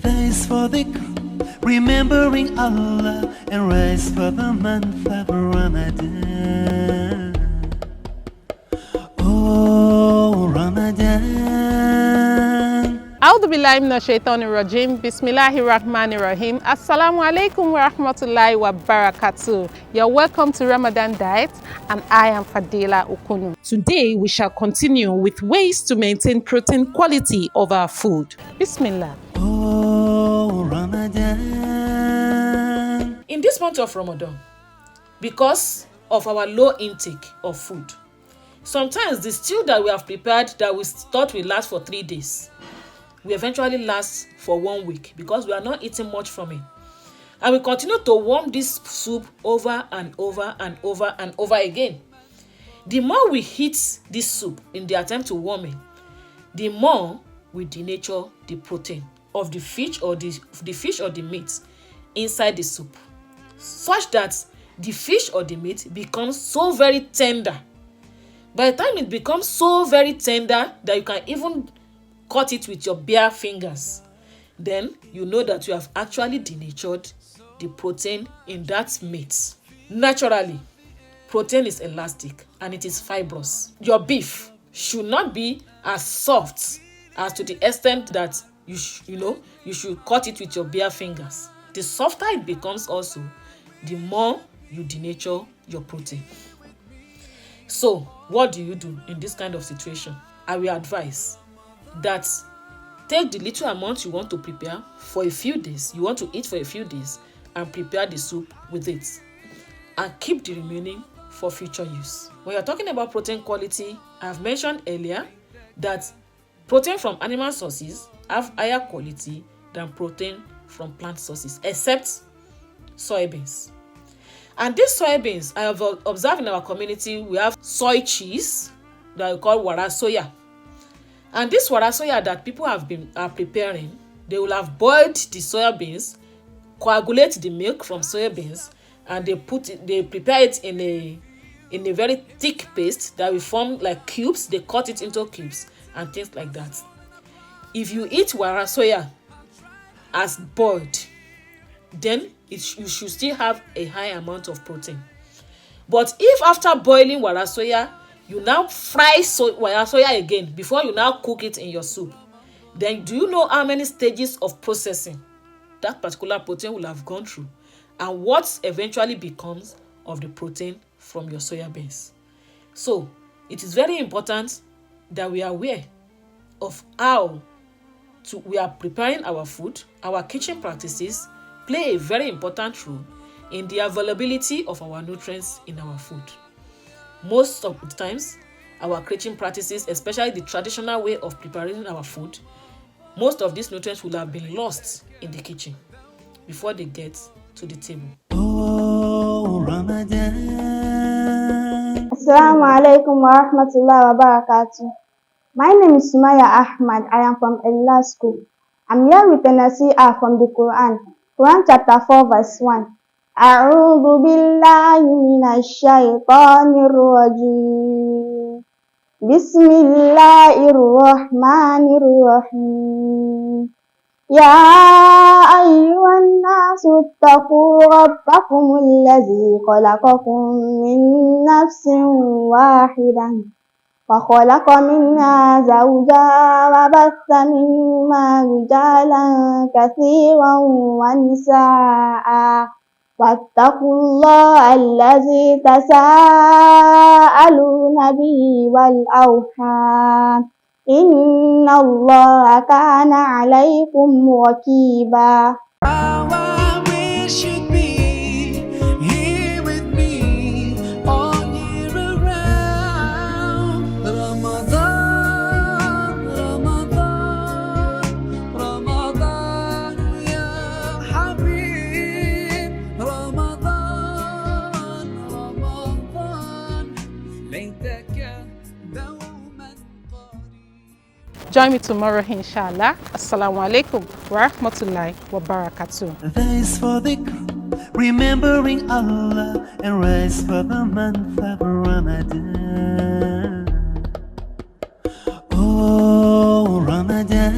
Thanks for the remembering Allah and rise for the month of Ramadan. Oh, Ramadan. A'udhu billahi minash shaitanir rajim. Bismillahir rahmanir rahim. Assalamu alaikum wa rahmatullahi wa barakatuh. You're welcome to Ramadan Diet, and I am Fadila Okunu. Today we shall continue with ways to maintain protein quality of our food. Bismillah. Oh, Ramadan. In this month of Ramadan, because of our low intake of food, sometimes the stew that we have prepared that we thought will last for 3 days, we eventually last for 1 week because we are not eating much from it. And we continue to warm this soup over and over and over and over again. The more we heat this soup in the attempt to warm it, the more we denature the protein of the fish or the meat inside the soup, such that the fish or the meat becomes so very tender. By the time it becomes so very tender that you can even cut it with your bare fingers, then you know that you have actually denatured the protein in that meat. Naturally, protein is elastic and it is fibrous. Your beef should not be as soft as to the extent that you should cut it with your bare fingers. The softer it becomes also, the more you denature your protein. So, what do you do in this kind of situation? I will advise that take the little amount you want to prepare for a few days, you want to eat for a few days, and prepare the soup with it, and keep the remaining for future use. When you're talking about protein quality, I've mentioned earlier that protein from animal sources have higher quality than protein from plant sources, except soybeans. And these soybeans, I have observed in our community, we have soy cheese that we call wara soya. And this wara soya that people are preparing, they will have boiled the soya beans, coagulate the milk from soya beans, and they prepare it in a very thick paste that will form like cubes. They cut it into cubes and things like that. If you eat wara soya as boiled, then you should still have a high amount of protein. But if after boiling wara soya, you now fry wara soya again before you now cook it in your soup, then do you know how many stages of processing that particular protein will have gone through, and what eventually becomes of the protein from your soya beans? So it is very important that we are aware of how we are preparing our food. Our kitchen practices play a very important role in the availability of our nutrients in our food. Most of the times, our kitchen practices, especially the traditional way of preparing our food, most of these nutrients will have been lost in the kitchen before they get to the table. Oh, Ramadan. Assalamu alaikum wa rahmatullahi wa barakatuh. My name is Sumaya Ahmad. I am from Allah School. I'm here with a nasi'ah from the Quran. Quran chapter 4 verse 1. A'udhu billahi minash shaitanir rajim. Bismillahirrahmanirrahim. Ya ayyuhan nasu ittaqu rabbakumul ladzi khalaqakum min nafsin wahidah wa khalaqa minha zawjaha wa batha minhuma rijalan katsiran wa nisaa'a wattaqullaha allazi tasaaluna bihi wal arham innallaha kana 'alaykum raqiba. Join me tomorrow, inshallah. Assalamu alaikum wa rahmatullahi wa barakatuh. Thanks for the remembering Allah and rise for the month of Ramadan. Oh, Ramadan.